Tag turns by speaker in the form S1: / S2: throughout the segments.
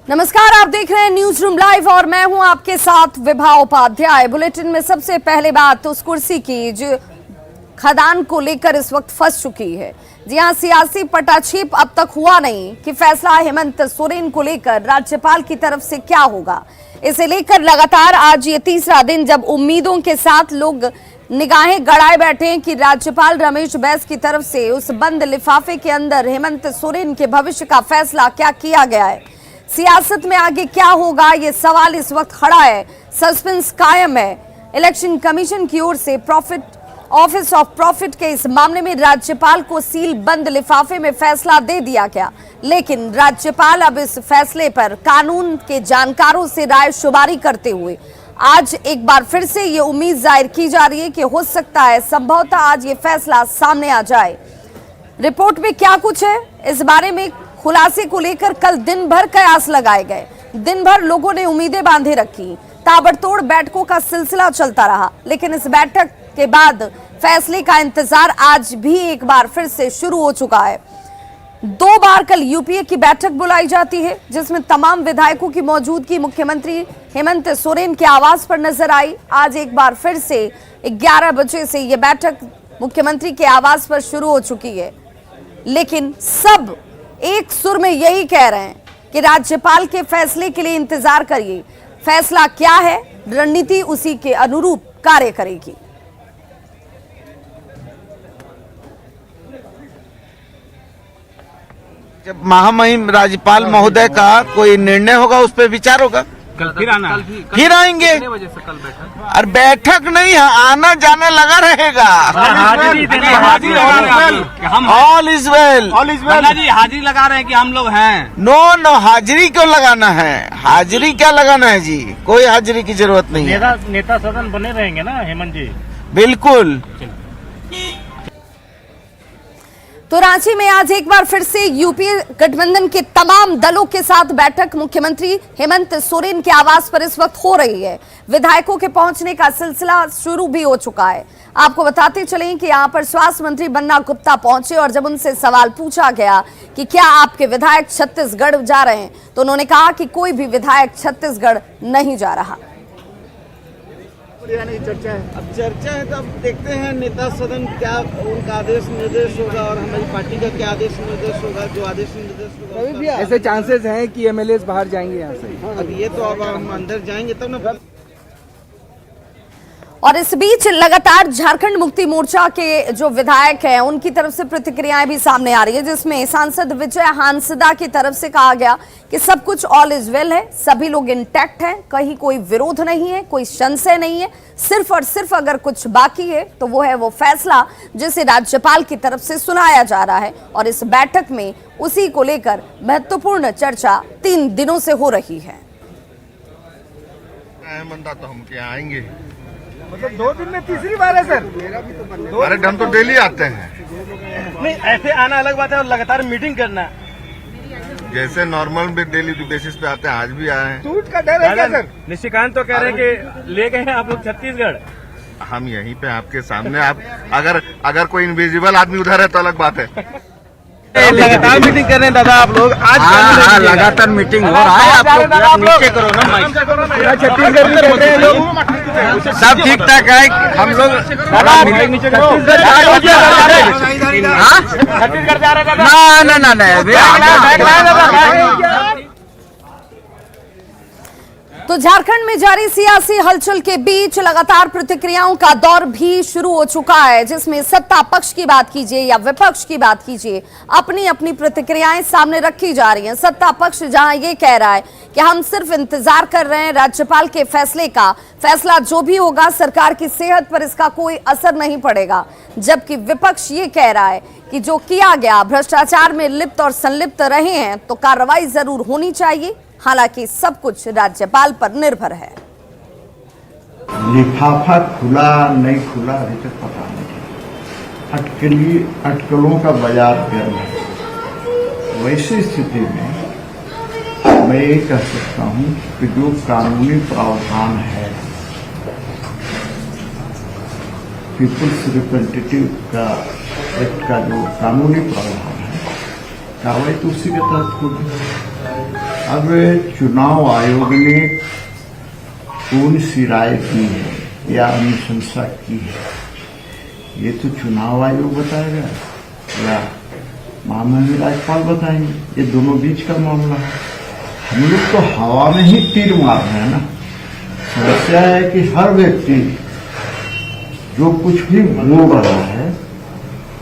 S1: नमस्कार, आप देख रहे हैं न्यूज रूम लाइव और मैं हूं आपके साथ विभा उपाध्याय। बुलेटिन में सबसे पहले बात उस कुर्सी की जो खदान को लेकर इस वक्त फंस चुकी है। जी हां, सियासी पटाक्षेप अब तक हुआ नहीं कि फैसला हेमंत सोरेन को लेकर राज्यपाल की तरफ से क्या होगा। इसे लेकर लगातार आज ये तीसरा दिन जब उम्मीदों के साथ लोग निगाहें गड़ाए बैठे हैं कि राज्यपाल रमेश बैस की तरफ से उस बंद लिफाफे के अंदर हेमंत सोरेन के भविष्य का फैसला क्या किया गया है। सियासत में आगे क्या होगा, ये सवाल इस वक्त खड़ा है। सस्पेंस कायम है। इलेक्शन कमीशन की ओर से ऑफिस ऑफ प्रॉफिट के इस मामले में राज्यपाल को सील बंद लिफाफे में फैसला दे दिया गया, लेकिन राज्यपाल अब इस फैसले पर कानून के जानकारों से राय शुमारी करते हुए आज एक बार फिर से ये उम्मीद जाहिर की जा रही है कि हो सकता है संभवतः आज ये फैसला सामने आ जाए। रिपोर्ट में क्या कुछ है, इस बारे में खुलासे को लेकर कल दिन भर कयास लगाए गए। दिन भर लोगों ने उम्मीदें बांधे रखी। ताबड़तोड़ बैठकों का सिलसिला चलता रहा, लेकिन इस बैठक के बाद फैसले का इंतजार आज भी एक बार फिर से शुरू हो चुका है। 2 बार कल यूपीए की बैठक बुलाई जाती है, जिसमें तमाम विधायकों की मौजूदगी मुख्यमंत्री हेमंत सोरेन के आवास पर नजर आई। आज एक बार फिर से 11 बजे से यह बैठक मुख्यमंत्री के आवास पर शुरू हो चुकी है, लेकिन सब एक सुर में यही कह रहे हैं कि राज्यपाल के फैसले के लिए इंतजार करिए। फैसला क्या है, रणनीति उसी के अनुरूप कार्य करेगी।
S2: जब महामहिम राज्यपाल महोदय का कोई निर्णय होगा, उस पर विचार होगा।
S3: कल फिर आना,
S2: फिर आएंगे।
S3: कितने बजे से कल बैठक?
S2: और बैठक नहीं है, आना जाना लगा रहेगा।
S3: हाजिरी देने, हाजिरी लगा रहे हैं हम।
S2: All is well.
S3: जी हाजिरी लगा रहे हैं कि हम लोग हैं।
S2: नो, हाजिरी क्यों लगाना है? हाजिरी क्या लगाना है जी? कोई हाजिरी की जरूरत नहीं है।
S4: नेता सदन बने रहेंगे ना हेमंत जी?
S2: बिल्कुल।
S1: तो रांची में आज एक बार फिर से यूपीए गठबंधन के तमाम दलों के साथ बैठक मुख्यमंत्री हेमंत सोरेन के आवास पर इस वक्त हो रही है। विधायकों के पहुंचने का सिलसिला शुरू भी हो चुका है। आपको बताते चलें कि यहां पर स्वास्थ्य मंत्री बन्ना गुप्ता पहुंचे और जब उनसे सवाल पूछा गया कि क्या आपके विधायक छत्तीसगढ़ जा रहे हैं, तो उन्होंने कहा कि कोई भी विधायक छत्तीसगढ़ नहीं जा रहा।
S2: चर्चा है, अब चर्चा है तो अब देखते हैं नेता सदन क्या उनका आदेश निर्देश होगा और हमारी पार्टी का क्या आदेश निर्देश होगा। जो आदेश निर्देश होगा,
S5: ऐसे चांसेस हैं कि एमएलए बाहर जाएंगे यहाँ से।
S2: अब ये तो अब हम अंदर जाएंगे तब ना।
S1: और इस बीच लगातार झारखंड मुक्ति मोर्चा के जो विधायक हैं उनकी तरफ से प्रतिक्रियाएं भी सामने आ रही है, जिसमें सांसद विजय हांसदा की तरफ से कहा गया कि सब कुछ ऑल इज वेल है, सभी लोग इंटैक्ट हैं, कहीं कोई विरोध नहीं है, कोई संशय नहीं है। सिर्फ और सिर्फ अगर कुछ बाकी है तो वो है वो फैसला जिसे राज्यपाल की तरफ से सुनाया जा रहा है। और इस बैठक में उसी को लेकर महत्वपूर्ण चर्चा 3 दिनों से हो रही है।
S6: तो हम क्या आएंगे,
S5: मतलब 2 दिन में तीसरी बार है सर।
S6: अरे हम तो डेली आते हैं।
S4: नहीं, ऐसे आना अलग बात है और लगातार मीटिंग करना।
S6: जैसे नॉर्मल भी डेली बेसिस पे आते हैं, आज भी आए हैं।
S5: टूट का डर है क्या सर?
S4: निशिकांत तो कह रहे हैं कि ले गए हैं आप लोग छत्तीसगढ़।
S6: हम यहीं पे आपके सामने, आप अगर कोई इनविजिबल आदमी उधर है तो अलग बात है।
S5: लगातार मीटिंग कर रहे हैं दादा आप लोग। आज
S2: हाँ, लगातार मीटिंग हो रहा है। आप लोग नीचे करो ना माइक।
S5: छत्तीसगढ़ में कहते हैं लोग
S2: सब ठीक ठाक है। हम लोग
S5: नीचे करो।
S4: छत्तीसगढ़ जा रहे
S2: ना।
S1: तो झारखंड में जारी सियासी हलचल के बीच लगातार प्रतिक्रियाओं का दौर भी शुरू हो चुका है, जिसमें सत्ता पक्ष की बात कीजिए या विपक्ष की बात कीजिए, अपनी अपनी प्रतिक्रियाएं सामने रखी जा रही हैं। सत्ता पक्ष जहां ये कह रहा है कि हम सिर्फ इंतजार कर रहे हैं राज्यपाल के फैसले का, फैसला जो भी होगा सरकार की सेहत पर इसका कोई असर नहीं पड़ेगा, जबकि विपक्ष ये कह रहा है कि जो किया गया, भ्रष्टाचार में लिप्त और संलिप्त रहे हैं तो कार्रवाई जरूर होनी चाहिए। हालांकि सब कुछ राज्यपाल पर निर्भर है।
S7: लिफाफा खुला नहीं खुला अभी तक पता नहीं। अटकलों का बाजार गर्म है। वैसी स्थिति में मैं ये कह सकता हूं कि जो कानूनी प्रावधान है, पीपुल्स रिप्रेजेंटेटिव का एक्ट का जो कानूनी प्रावधान है, कार्रवाई तो उसी के तहत होगी। अब चुनाव आयोग ने कौन सी राय की है या अनुशंसा की है ये तो चुनाव आयोग बताएगा या माननीय राज्यपाल बताएंगे। ये दोनों बीच का मामला है। हम लोग तो हवा में ही तीर मार रहे हैं ना। समस्या है कि हर व्यक्ति जो कुछ भी बोल रहा है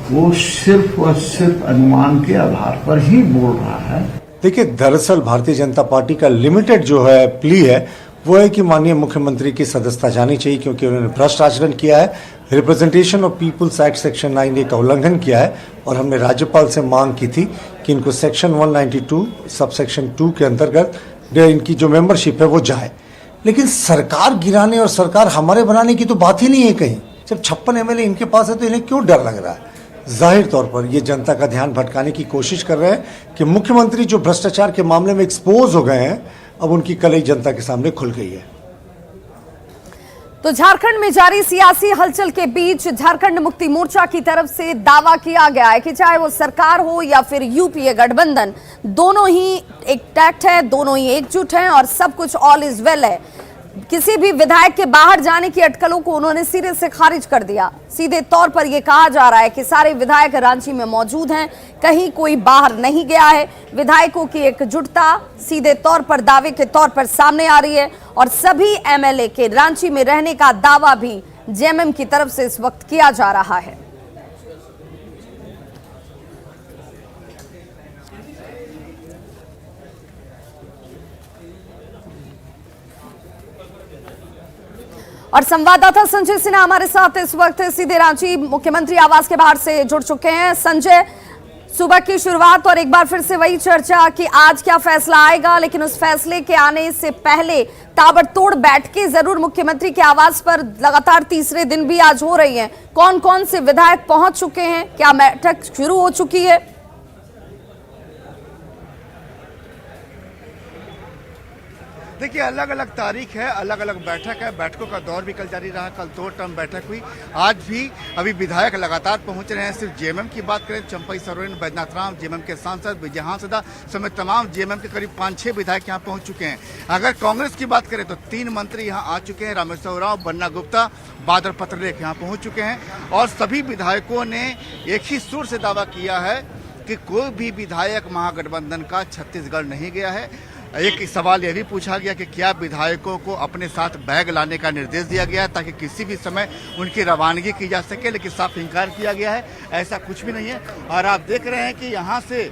S7: वो सिर्फ और सिर्फ अनुमान के आधार पर ही बोल रहा है।
S8: देखिए, दरअसल भारतीय जनता पार्टी का लिमिटेड जो है प्ली है वो है कि माननीय मुख्यमंत्री की सदस्यता जानी चाहिए, क्योंकि उन्होंने भ्रष्ट आचरण किया है, representation of people's act section 9A का उल्लंघन किया है। और हमने राज्यपाल से मांग की थी कि इनको सेक्शन 192 सब सेक्शन 2 के अंतर्गत इनकी जो मेंबरशिप है वो जाए। लेकिन सरकार गिराने और सरकार हमारे बनाने की तो बात ही नहीं है कहीं। जब 56 MLA इनके पास है तो इन्हें क्यों डर लग रहा है? जाहिर तौर पर ये जनता का ध्यान भटकाने की कोशिश कर रहे हैं कि मुख्यमंत्री जो भ्रष्टाचार के मामले में एक्सपोज हो गए हैं, अब उनकी कलई जनता के सामने खुल गई है।
S1: तो झारखंड में जारी सियासी हलचल के बीच झारखंड मुक्ति मोर्चा की तरफ से दावा किया गया है कि चाहे वो सरकार हो या फिर यूपीए गठबंधन, दोनों ही एकजुट है, दोनों ही एकजुट हैं और सब कुछ ऑल इज वेल है। किसी भी विधायक के बाहर जाने की अटकलों को उन्होंने सिरे से खारिज कर दिया। सीधे तौर पर यह कहा जा रहा है कि सारे विधायक रांची में मौजूद हैं, कहीं कोई बाहर नहीं गया है। विधायकों की एकजुटता सीधे तौर पर दावे के तौर पर सामने आ रही है और सभी एमएलए के रांची में रहने का दावा भी जेएमएम की तरफ से इस वक्त किया जा रहा है। और संवाददाता संजय सिन्हा हमारे साथ इस वक्त सीधे रांची मुख्यमंत्री आवास के बाहर से जुड़ चुके हैं। संजय, सुबह की शुरुआत और एक बार फिर से वही चर्चा कि आज क्या फैसला आएगा, लेकिन उस फैसले के आने से पहले ताबड़तोड़ बैठकें जरूर मुख्यमंत्री के आवास पर लगातार तीसरे दिन भी आज हो रही हैं। कौन कौन से विधायक पहुंच चुके हैं, क्या बैठक शुरू हो चुकी है?
S9: देखिए, अलग अलग तारीख है, अलग अलग बैठक है। बैठकों का दौर भी कल जारी रहा। कल 2 टर्म बैठक हुई। आज भी अभी विधायक लगातार पहुंच रहे हैं। सिर्फ जेएमएम की बात करें, चंपई सोरेन, बैजनाथ राम, जेएमएम के सांसद विजय हांसदा समेत तमाम जेएमएम के करीब 5-6 विधायक यहां पहुंच चुके हैं। अगर कांग्रेस की बात करें तो 3 मंत्री यहां आ चुके हैं। रामेश्वर उरांव, बन्ना गुप्ता, बादल पत्रलेख यहां पहुंच चुके हैं और सभी विधायकों ने एक ही सुर से दावा किया है कि कोई भी विधायक महागठबंधन का छत्तीसगढ़ नहीं गया है। एक सवाल यह भी पूछा गया कि क्या विधायकों को अपने साथ बैग लाने का निर्देश दिया गया है ताकि किसी भी समय उनकी रवानगी की जा सके, लेकिन साफ इंकार किया गया है, ऐसा कुछ भी नहीं है। और आप देख रहे हैं कि यहाँ से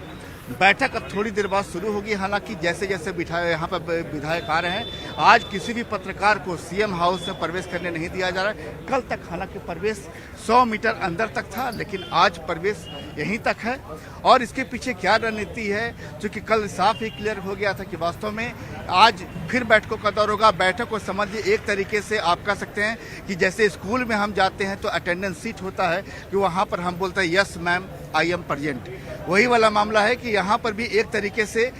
S9: बैठक अब थोड़ी देर बाद शुरू होगी। हालांकि जैसे जैसे यहाँ पर विधायक आ रहे हैं, आज किसी भी पत्रकार को सीएम हाउस में प्रवेश करने नहीं दिया जा रहा है। कल तक हालांकि प्रवेश 100 मीटर अंदर तक था, लेकिन आज प्रवेश यहीं तक है। और इसके पीछे क्या रणनीति है, जो कि कल साफ ही क्लियर हो गया था कि वास्तव में आज फिर बैठकों का दौर होगा। बैठक को समझिए एक तरीके से आप कह सकते हैं कि जैसे स्कूल में हम जाते हैं तो अटेंडेंस सीट होता है कि वहाँ पर हम बोलते हैं yes ma'am I am present, वही वाला मामला है कि यहाँ पर भी एक तरीके से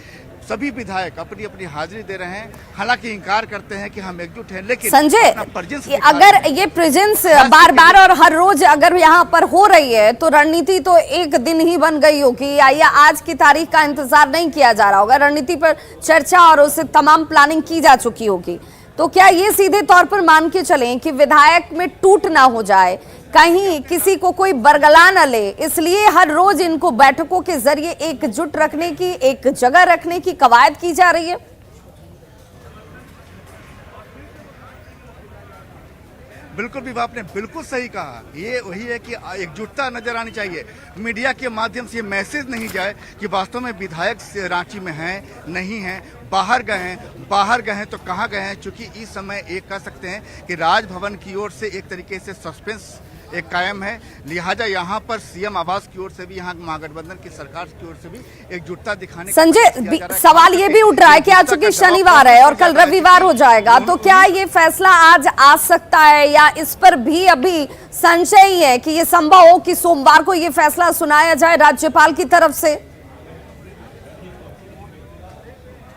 S9: सभी विधायक अपनी अपनी हाजिरी दे रहे हैं। हालांकि इंकार करते हैं कि हम एकजुट हैं, लेकिन
S1: संजय, अगर ये प्रेजेंस बार बार और हर रोज अगर यहाँ पर हो रही है तो रणनीति तो एक दिन ही बन गई होगी या आज की तारीख का इंतजार नहीं किया जा रहा होगा। रणनीति पर चर्चा और उससे तमाम प्लानिंग की जा चुकी होगी। तो क्या ये सीधे तौर पर मान के चलें कि विधायक में टूट ना हो जाए, कहीं किसी को कोई बरगला न ले, इसलिए हर रोज इनको बैठकों के जरिए एकजुट रखने की, एक जगह रखने की कवायद की जा रही है?
S9: बिल्कुल भी आपने बिल्कुल सही कहा। ये वही है कि एकजुटता नजर आनी चाहिए। मीडिया के माध्यम से ये मैसेज नहीं जाए कि वास्तव में विधायक रांची में हैं, नहीं हैं, बाहर गए हैं तो कहाँ गए हैं। चूंकि इस समय एक कह सकते हैं कि राजभवन की ओर से एक तरीके से सस्पेंस एक कायम है, लिहाजा यहाँ पर सीएम आवास की ओर से भी, यहाँ महागठबंधन की सरकार की ओर से भी एकजुटता दिखाने।
S1: संजय, सवाल ये भी उठ रहा है कि आज चूंकि शनिवार है और कल रविवार हो जाएगा, तो क्या ये फैसला आज आ सकता है या इस पर भी अभी संशय ही है कि ये संभव हो कि सोमवार को ये फैसला सुनाया जाए राज्यपाल की तरफ से?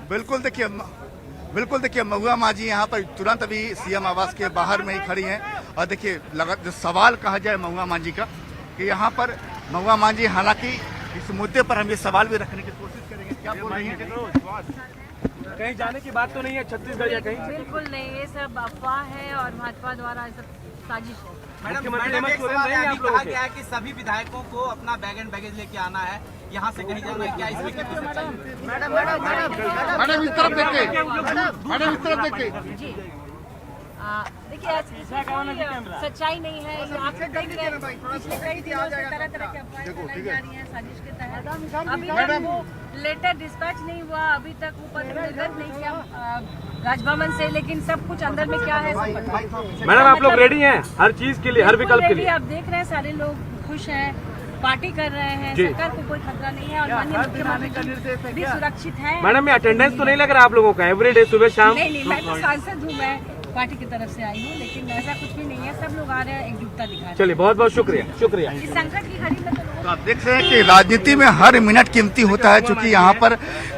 S9: बिल्कुल देखिए महुआ मांझी यहाँ पर तुरंत अभी सीएम आवास के बाहर में ही खड़ी हैं। और देखिए जो सवाल कहा जाए महुआ मांझी का कि यहाँ पर महुआ मांझी हालांकि इस मुद्दे पर हम ये सवाल भी रखने की कोशिश करेंगे। क्या बोल रही हैं?
S5: कहीं जाने की बात तो नहीं है छत्तीसगढ़ या कहीं?
S10: बिल्कुल नहीं, ये सब अफवाह है और भाजपा द्वारा सब साजिश है।
S5: मैडम एक सवाल है, अभी कहा गया है
S2: कि सभी विधायकों को अपना बैग एंड बैगेज लेके आना है, यहाँ से कहीं जाना है, क्या इसमें कितनी सच्चाई है?
S9: मैडम इस तरफ देखिए, मैडम इस तरफ देखिए।
S10: जी देखिए, इसमें कोई सच्चाई नहीं है। आप लोग देख रहे हैं पिछले कई दिनों से तरह तरह की अफवाहें फैलाई जा रही हैं साजिश के तहत। अभी तक वो लेटर डिस्पैच नहीं हुआ, अभी तक वो पत्र निर्गत नहीं किया राजभवन से, लेकिन सब कुछ अंदर में क्या है सब पता है।
S5: मैडम आप लोग रेडी हैं हर चीज के लिए, हर विकल्प के लिए?
S10: आप देख रहे हैं सारे लोग खुश हैं, पार्टी कर रहे हैं, सरकार को कोई खतरा नहीं है और माननीय मुख्यमंत्री भी सुरक्षित है।
S5: मैडम ये अटेंडेंस तो नहीं लग रहा आप लोगों का एवरीडे सुबह शाम?
S10: नहीं, मैं तो सांसद हूँ, मैं पार्टी की तरफ से आई हूँ, लेकिन ऐसा कुछ भी नहीं है, सब लोग आ रहे हैं, एकजुटता दिखा रहे हैं।
S5: चलिए बहुत बहुत शुक्रिया, शुक्रिया।
S10: इस संकट की घड़ी में
S9: तो आप देख रहे हैं कि राजनीति में हर मिनट कीमती होता है, क्योंकि यहाँ पर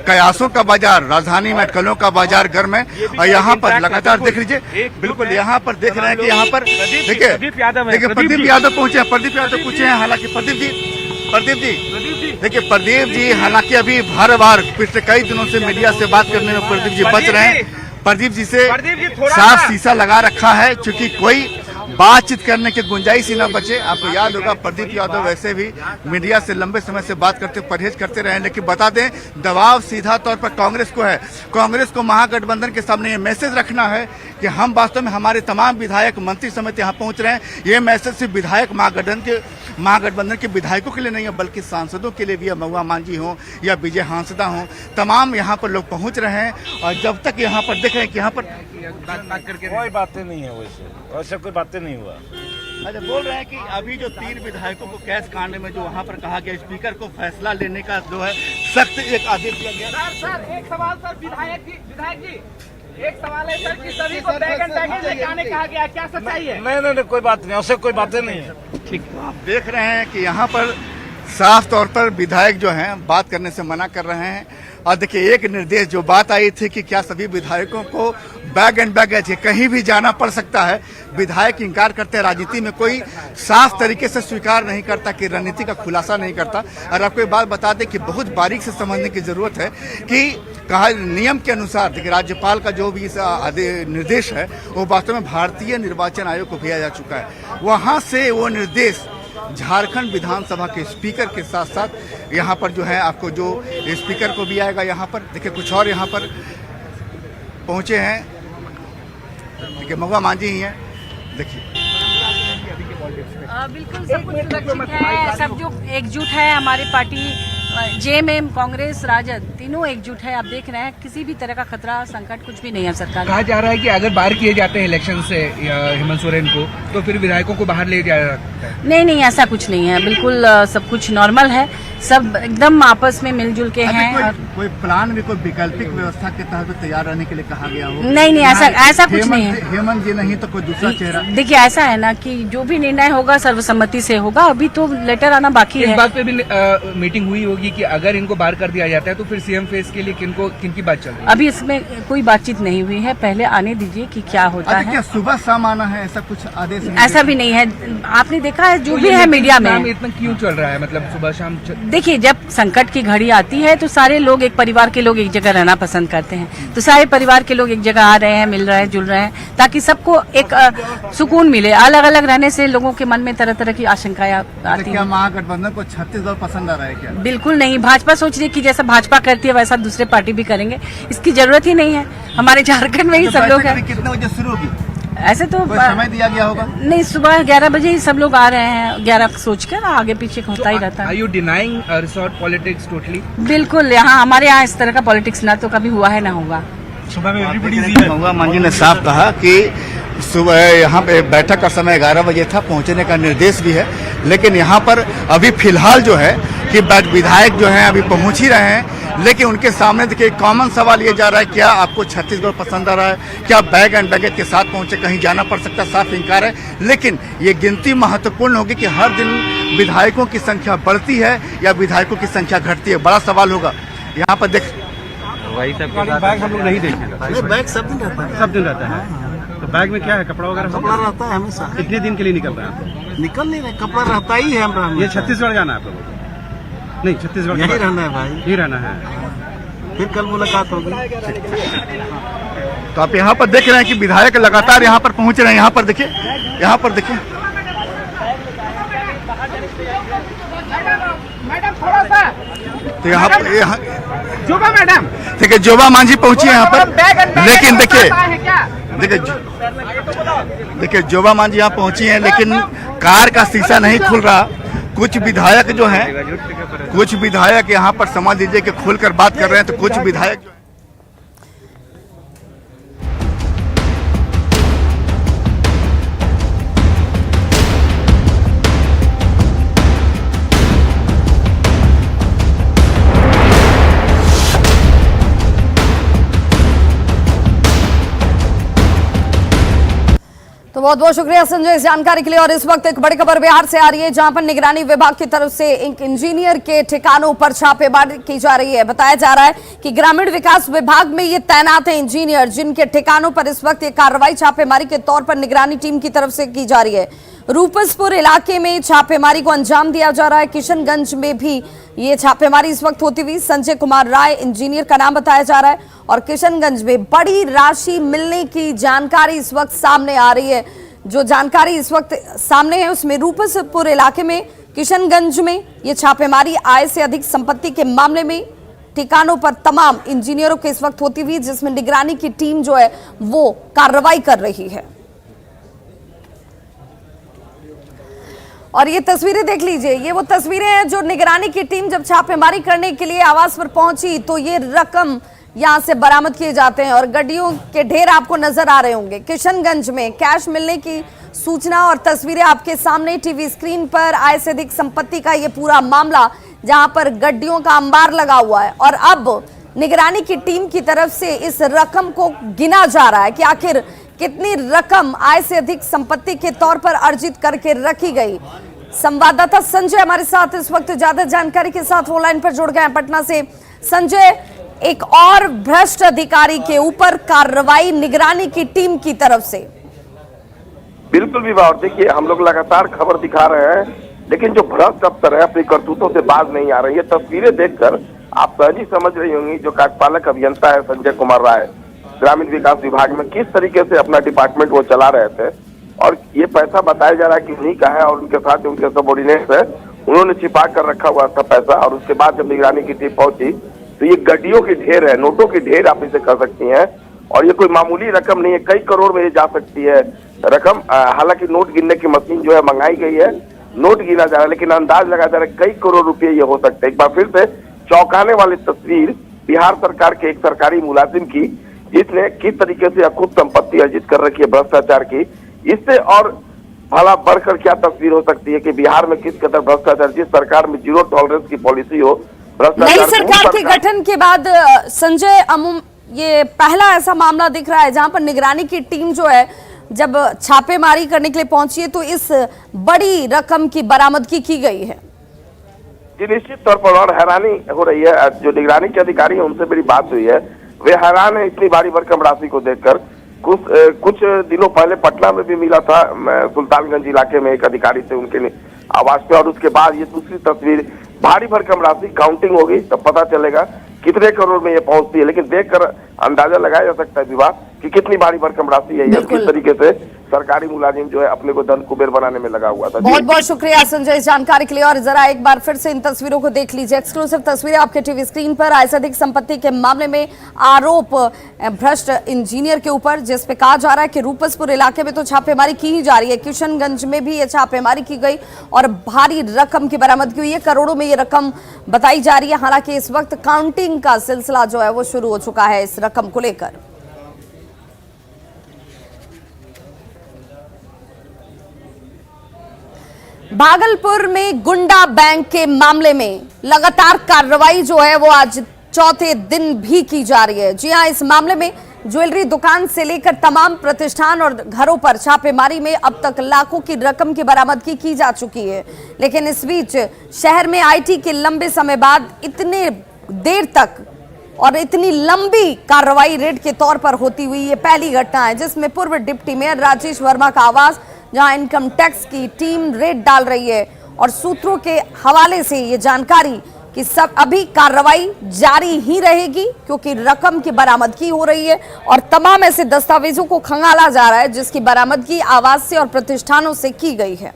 S9: कयासों का बाजार, राजधानी में अटकलों का बाजार गर्म है और यहाँ पर लगातार देख लीजिए, बिल्कुल यहाँ पर देख रहे हैं कि यहाँ पर देखिए प्रदीप यादव पहुंचे हैं, प्रदीप यादव पूछे हैं। हालांकि प्रदीप जी देखिए, प्रदीप जी हालांकि अभी हर बार पिछले कई दिनों से मीडिया से बात करने में प्रदीप जी बच रहे हैं। प्रदीप जी से साफ शीशा लगा रखा है, क्योंकि कोई बातचीत करने की गुंजाइश ही न बचे। आपको याद होगा प्रदीप यादव वैसे भी मीडिया से लंबे समय से बात करते परहेज करते रहे, लेकिन बता दें दबाव सीधा तौर पर कांग्रेस को है। कांग्रेस को महागठबंधन के सामने ये मैसेज रखना है कि हम वास्तव में, हमारे तमाम विधायक मंत्री समिति यहाँ पहुंच रहे हैं। ये मैसेज सिर्फ विधायक महागठबंधन के विधायकों के लिए नहीं है, बल्कि सांसदों के लिए भी है। महुआ मांझी हो या विजय हांसदा हो, तमाम यहाँ पर लोग पहुंच रहे हैं। और जब तक यहाँ पर देख रहे हैं कि यहाँ पर
S4: कोई बातें नहीं है, वैसे कोई बातें नहीं हुआ।
S9: अच्छा, बोल रहे हैं कि अभी जो 3 विधायकों को कैश कांड में जो वहाँ पर कहा गया, स्पीकर को फैसला लेने का जो है सख्त एक आदेश दिया गया।
S5: सर एक सवाल सर, विधायक जी एक सवाल है सर कि सभी को बैग एंड बैगेज लेके आने कहा गया, क्या सच्चाई है?
S4: नहीं कोई बात नहीं, उससे कोई बातें नहीं है।
S9: ठीक, आप देख रहे हैं कि यहाँ पर साफ तौर पर विधायक जो हैं बात करने से मना कर रहे हैं। और देखिए, एक निर्देश जो बात आई थी कि क्या सभी विधायकों को बैग एंड बैगेज कहीं भी जाना पड़ सकता है, विधायक इंकार करते हैं। राजनीति में कोई साफ तरीके से स्वीकार नहीं करता, कि रणनीति का खुलासा नहीं करता। और आपको एक बात बता दें कि बहुत बारीक से समझने की जरूरत है कि कहा नियम के अनुसार देखिए, राज्यपाल का जो भी निर्देश है वो वास्तव में भारतीय निर्वाचन आयोग को भेजा जा चुका है। वहां से वो निर्देश झारखंड विधानसभा के स्पीकर के साथ साथ यहाँ पर जो है आपको जो स्पीकर को भी आएगा। यहाँ पर देखिए कुछ और यहाँ पर पहुंचे हैं, देखिए महुआ मांझी ही हैं, देखिए
S10: बिल्कुल सब कुछ सुरक्षित है, सब जो एकजुट है। हमारी पार्टी जेएमएम, कांग्रेस, राजद तीनों एकजुट है। आप देख रहे हैं किसी भी तरह का खतरा, संकट कुछ भी नहीं है सरकार।
S11: कहा जा रहा है कि अगर बाहर किए जाते हैं इलेक्शन से हेमंत सोरेन को, तो फिर विधायकों को बाहर ले जाया जाता है।
S10: नहीं, ऐसा कुछ नहीं है, बिल्कुल सब कुछ नॉर्मल है, सब एकदम आपस में मिलजुल के हैं।
S9: कोई प्लान भी, कोई वैकल्पिक व्यवस्था के तहत तैयार रहने के लिए कहा गया हो?
S10: नहीं, ऐसा कुछ नहीं है।
S9: हेमंत जी नहीं तो कोई दूसरा चेहरा?
S10: देखिए, ऐसा है ना कि जो भी निर्णय होगा सर्वसम्मति से होगा। अभी तो लेटर आना बाकी है।
S11: इस बात पे भी मीटिंग हुई होगी कि अगर इनको बाहर कर दिया जाता है तो फिर सीएम फेस के लिए किनकी बात चल रही है?
S10: अभी इसमें कोई बातचीत नहीं हुई है, पहले आने दीजिए कि क्या होता है।
S9: क्या सुबह शाम आना है, ऐसा कुछ आदेश?
S10: ऐसा भी नहीं है, आपने देखा है जो भी है मीडिया में।
S11: इतना क्यों चल रहा है, मतलब सुबह शाम?
S10: देखिए, जब संकट की घड़ी आती है तो सारे लोग, एक परिवार के लोग एक जगह रहना पसंद करते हैं, तो सारे परिवार के लोग एक जगह आ रहे हैं, मिल रहे हैं, जुल रहे हैं, ताकि सबको एक सुकून मिले। अलग अलग रहने से लोगों के मन में तरह तरह की आशंकाएं आती हैं।
S9: महागठबंधन को छत्तीसगढ़ पसंद आ रहा है क्या?
S10: बिल्कुल नहीं, भाजपा सोच रही है कि जैसा भाजपा करती है वैसा दूसरे पार्टी भी करेंगे, इसकी जरूरत ही नहीं है। हमारे झारखंड में ही सब लोग हैं।
S9: कितने बजे शुरू होगी?
S10: ऐसे तो
S9: समय दिया गया होगा?
S10: नहीं, सुबह 11 बजे ही सब लोग आ रहे हैं, 11 सोचकर आगे पीछे होता ही रहता है।
S11: Are you denying resort politics totally?
S10: बिल्कुल, यहाँ हमारे यहाँ इस तरह का पॉलिटिक्स ना तो कभी हुआ है ना होगा।
S11: सुबह में एवरीबॉडी
S9: महुआ मांझी ने साफ कहा कि सुबह यहाँ पे बैठक का समय 11 बजे था, पहुंचने का निर्देश भी है, लेकिन यहाँ पर अभी फिलहाल जो है कि विधायक जो हैं अभी पहुंच ही रहे हैं। लेकिन उनके सामने देखिए कॉमन सवाल ये जा रहा है, क्या आपको छत्तीसगढ़ पसंद आ रहा है? क्या बैग एंड बैगेज के साथ पहुंचे, कहीं जाना पड़ सकता है? साफ इंकार है। लेकिन ये गिनती महत्वपूर्ण होगी कि हर दिन विधायकों की संख्या बढ़ती है या विधायकों की संख्या घटती है, बड़ा सवाल होगा। यहाँ पर देख
S5: वही सब बैग हम लोग नहीं देखेंगे।
S9: बैग सब दिन रहता है,
S5: सब दिन रहता है। तो बैग में क्या है, कपड़ा वगैरह?
S9: कपड़ा रहता है हमेशा।
S5: कितने दिन के लिए निकल रहे हैं?
S9: निकल नहीं रहे, कपड़ा रहता ही है हमारा।
S5: ये छत्तीसगढ़ जाना है आप लोगों को?
S4: नहीं, छत्तीसगढ़
S2: यही रहना है भाई,
S4: ही रहना है।
S2: फिर कल मुलाकात होगी।
S9: तो आप यहाँ पर देख रहे हैं कि विधायक लगातार यहाँ पर पहुंच रहे हैं। यहाँ पर देखिए, यहाँ पर देखिए,
S5: मैडम थोड़ा सा
S9: तो यहाँ पर
S5: जोबा मैडम
S9: देखिए जोबा मांझी पहुंची है यहाँ पर, लेकिन देखिए देखिए जोबा मांझी यहाँ पहुंची हैं, लेकिन कार का शीशा नहीं खुल रहा। कुछ विधायक जो हैं, कुछ विधायक यहाँ पर समझ लीजिए कि खुलकर बात कर रहे हैं, तो कुछ विधायक जो
S1: तो बहुत बहुत शुक्रिया संजय इस जानकारी के लिए। और इस वक्त एक बड़ी खबर बिहार से आ रही है, जहां पर निगरानी विभाग की तरफ से एक इंजीनियर के ठिकानों पर छापेमारी की जा रही है। बताया जा रहा है कि ग्रामीण विकास विभाग में ये तैनात है इंजीनियर, जिनके ठिकानों पर इस वक्त ये कार्रवाई छापेमारी के तौर पर निगरानी टीम की तरफ से की जा रही है। रूपसपुर इलाके में छापेमारी को अंजाम दिया जा रहा है। किशनगंज में भी ये छापेमारी इस वक्त होती हुई संजय कुमार राय इंजीनियर का नाम बताया जा रहा है। और किशनगंज में बड़ी राशि मिलने की जानकारी इस वक्त सामने आ रही है। जो जानकारी इस वक्त सामने है उसमें रूपसपुर इलाके में किशनगंज में ये छापेमारी आय से अधिक संपत्ति के मामले में ठिकानों पर तमाम इंजीनियरों के इस वक्त होती हुई, जिसमें निगरानी की टीम जो है वो कार्रवाई कर रही है। और ये तस्वीरें देख लीजिए, ये वो तस्वीरें हैं जो निगरानी की टीम जब छापेमारी करने के लिए आवास पर पहुंची तो ये रकम यहां से बरामद किए जाते हैं और गाड़ियों के ढेर आपको नजर आ रहे होंगे। किशनगंज में कैश मिलने की सूचना और तस्वीरें आपके सामने टीवी स्क्रीन पर। आय से अधिक संपत्ति का ये पूरा मामला, जहां पर गड्डियों का अंबार लगा हुआ है और अब निगरानी की टीम की तरफ से इस रकम को गिना जा रहा है कि आखिर कितनी रकम आय से अधिक संपत्ति के तौर पर अर्जित करके रखी गई। संवाददाता संजय हमारे साथ इस वक्त ज्यादा जानकारी के साथ ऑनलाइन पर जुड़ गए हैं पटना से। संजय, एक और भ्रष्ट अधिकारी के ऊपर कार्रवाई निगरानी की टीम की तरफ से।
S12: बिल्कुल विवाह, देखिए हम लोग लगातार खबर दिखा रहे हैं, लेकिन जो भ्रष्ट अफसर है अपनी करतूतों से बाज नहीं आ रही है। तस्वीरें देखकर आप सहज ही समझ रही होंगी जो कार्यपालक अभियंता है संजय कुमार राय, ग्रामीण विकास विभाग में किस तरीके से अपना डिपार्टमेंट वो चला रहे थे। और ये पैसा बताया जा रहा है कि उन्हीं का है और उनके साथ उनके सबऑर्डिनेट्स है, उन्होंने छिपा कर रखा हुआ था पैसा। और उसके बाद जब निगरानी की टीम पहुंची तो ये गड्डियों की ढेर है, नोटों की ढेर आप इसे कर सकती हैं। और ये कोई मामूली रकम नहीं है, कई करोड़ में ये जा सकती है रकम। हालांकि नोट गिनने की मशीन जो है मंगाई गई है, नोट गिना जा रहा है, लेकिन अंदाज लगाया जा रहा है कई करोड़ रुपए ये हो सकते हैं। एक बार फिर से चौंकाने वाली तस्वीर बिहार सरकार के एक सरकारी मुलाजिम की, जिसने किस तरीके से अखुद संपत्ति अर्जित कर रखी है भ्रष्टाचार की। इससे और भला बढ़कर क्या तस्वीर हो सकती है कि बिहार में किस कदर भ्रष्टाचार, जिस सरकार में जीरो टॉलरेंस की पॉलिसी हो।
S1: नई सरकार के गठन के बाद संजय, ये पहला ऐसा मामला दिख रहा है जहां पर निगरानी की टीम जो है जब छापेमारी करने के लिए पहुंची है तो इस बड़ी रकम की बरामदगी की गई है।
S12: जी निश्चित तौर पर, और हैरानी हो रही है, जो निगरानी के अधिकारी हैं उनसे मेरी बात हुई है, वे हैरान है इतनी भारी भरकम राशि को देखकर। कुछ दिनों पहले पटना में भी मिला था, सुल्तानगंज इलाके में एक अधिकारी थे उनके आवास पे। और उसके बाद ये दूसरी तस्वीर, भारी भरकम राशि, काउंटिंग होगी तब पता चलेगा कितने करोड़ में ये पहुंचती है। लेकिन देखकर अंदाजा लगाया जा सकता है विवाह कि कितनी भारी भरकम राशि है ये, किस तरीके से सरकारी मुलाजिम जो है अपने को धन कुबेर बनाने में लगा हुआ था।
S1: बहुत बहुत शुक्रिया संजय इस जानकारी के लिए। और जरा एक बार फिर से इन तस्वीरों को देख लीजिए, एक्सक्लूसिव तस्वीरें आपके टीवी स्क्रीन पर। आय से अधिक संपत्ति के मामले में आरोप भ्रष्ट इंजीनियर के ऊपर, जिसपे कहा जा रहा है कि रूपसपुर इलाके में तो छापेमारी की ही जा रही है, किशनगंज में भी ये छापेमारी की गई और भारी रकम की बरामदगी हुई है। करोड़ों में ये रकम बताई जा रही है। हालांकि इस वक्त काउंटिंग का सिलसिला जो है वो शुरू हो चुका है इस रकम को लेकर। भागलपुर में गुंडा बैंक के मामले में लगातार कार्रवाई जो है वो आज चौथे दिन भी की जा रही है। जी हां, इस मामले में ज्वेलरी दुकान से लेकर तमाम प्रतिष्ठान और घरों पर छापेमारी में अब तक लाखों की रकम की बरामदगी की जा चुकी है। लेकिन इस बीच शहर में आईटी के लंबे समय बाद इतने देर तक और इतनी लंबी कार्रवाई रेड के तौर पर होती हुई ये पहली घटना है, जिसमें पूर्व डिप्टी मेयर राजेश वर्मा का आवास, जहां इनकम टैक्स की टीम रेड डाल रही है। और सूत्रों के हवाले से ये जानकारी कि सब अभी कार्रवाई जारी ही रहेगी, क्योंकि रकम की बरामदगी हो रही है और तमाम ऐसे दस्तावेजों को खंगाला जा रहा है जिसकी बरामदगी आवास से और प्रतिष्ठानों से की गई है।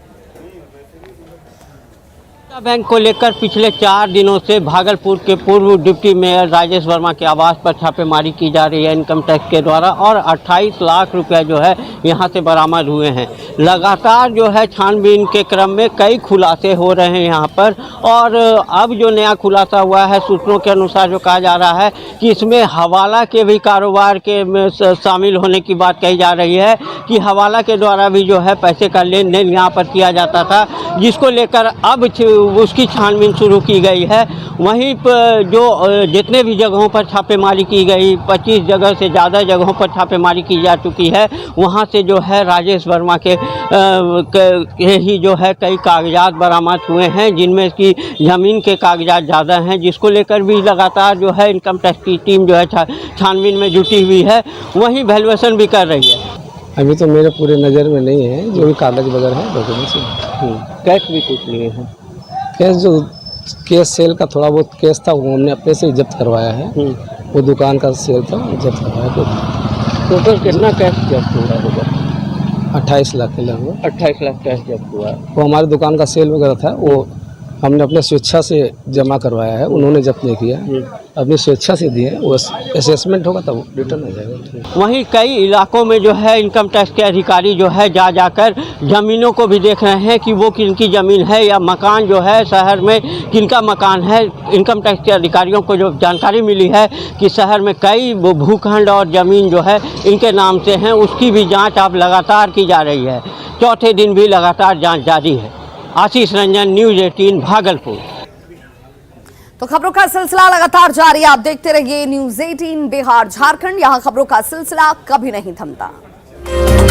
S13: बैंक को लेकर पिछले 4 दिनों से भागलपुर के पूर्व डिप्टी मेयर राजेश वर्मा के आवास पर छापेमारी की जा रही है इनकम टैक्स के द्वारा और 28 लाख रुपए जो है यहां से बरामद हुए हैं। लगातार जो है छानबीन के क्रम में कई खुलासे हो रहे हैं यहां पर, और अब जो नया खुलासा हुआ है सूत्रों के अनुसार जो कहा जा रहा है कि इसमें हवाला के भी कारोबार के में शामिल होने की बात कही जा रही है कि हवाला के द्वारा भी जो है पैसे का लेन देन यहाँ पर किया जाता था, जिसको लेकर अब उसकी छानबीन शुरू की गई है। वहीं पर जो जितने भी जगहों पर छापेमारी की गई, 25 जगह से ज़्यादा जगहों पर छापेमारी की जा चुकी है, वहां से जो है राजेश वर्मा के ही जो है कई कागजात बरामद हुए हैं, जिनमें की ज़मीन के कागजात ज़्यादा हैं, जिसको लेकर भी लगातार जो है इनकम टैक्स की टीम जो है छानबीन में जुटी हुई है, वहीं वैल्यूएशन भी कर रही है।
S14: अभी तो मेरे पूरे नज़र में नहीं है, जो भी कागज वगैरह है डॉक्यूमेंट्स
S13: कैश भी कुछ लिए हैं।
S14: कैश जो केस सेल का थोड़ा बहुत केस था वो हमने अपने से ही जब्त करवाया है, वो दुकान का सेल था जब्त करवाया।
S13: टोटल कितना कैश जब्त हुआ होगा?
S14: 28 लाख के लगभग
S13: 28 लाख कैश जब्त हुआ।
S14: वो हमारी दुकान का सेल वगैरह था, वो हमने अपने स्वेच्छा से जमा करवाया है, उन्होंने जब्त नहीं किया, अपनी स्वेच्छा से दिए, वो असेसमेंट होगा तब रिटर्न हो जाएगा।
S13: वहीं कई इलाकों में जो है इनकम टैक्स के अधिकारी जो है जाकर ज़मीनों को भी देख रहे हैं कि वो किनकी ज़मीन है या मकान जो है शहर में किनका मकान है। इनकम टैक्स के अधिकारियों को जो जानकारी मिली है कि शहर में कई भूखंड और ज़मीन जो है इनके नाम से हैं, उसकी भी जाँच अब लगातार की जा रही है। चौथे दिन भी लगातार जाँच जारी है। आशीष रंजन, न्यूज़ 18 भागलपुर।
S1: तो खबरों का सिलसिला लगातार जारी, आप देखते रहिए न्यूज़ 18 बिहार झारखंड। यहाँ खबरों का सिलसिला कभी नहीं थमता।